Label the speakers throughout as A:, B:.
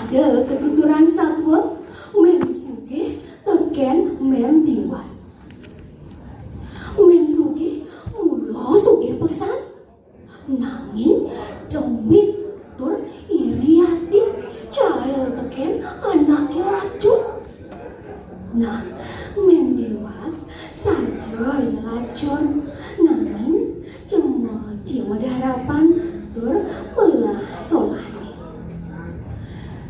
A: Ada ketuturan satwa men sugih teken men tiwas. Men sugih mula sugih pesan nanging demit tur iri hati cair teken anake racun. Nah, men tiwas saja yang racun nanging cuma tiada harapan tur melah solane.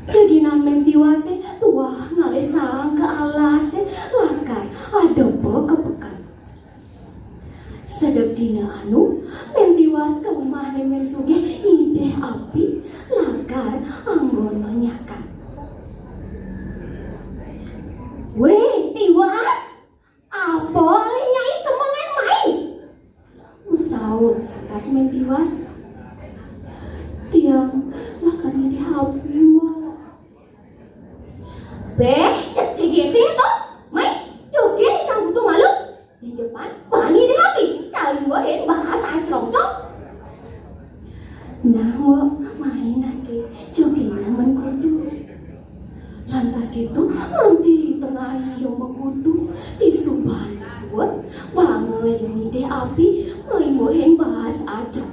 A: Keginan men tiwase tuah ngalesang ke alase lakar adopo kepekan. Sedep dina anu men tiwas ke rumah men sugih ideh api lakar anggota nyakan. Weh tiwas, apa nyai semangat mai? Mesaut atas men tiwas. Tiang lakarnya di api mo. Beh, cek cegete toh, mai coke ni campur tu malu. Di depan pani di api, kali bohen bahasa cerong-cerong. Nah, mo main nake coke naman kudu. Lantas gitu nanti tengah iyo mekutu di suban suat bangun yang ide api main bohen bahas acak.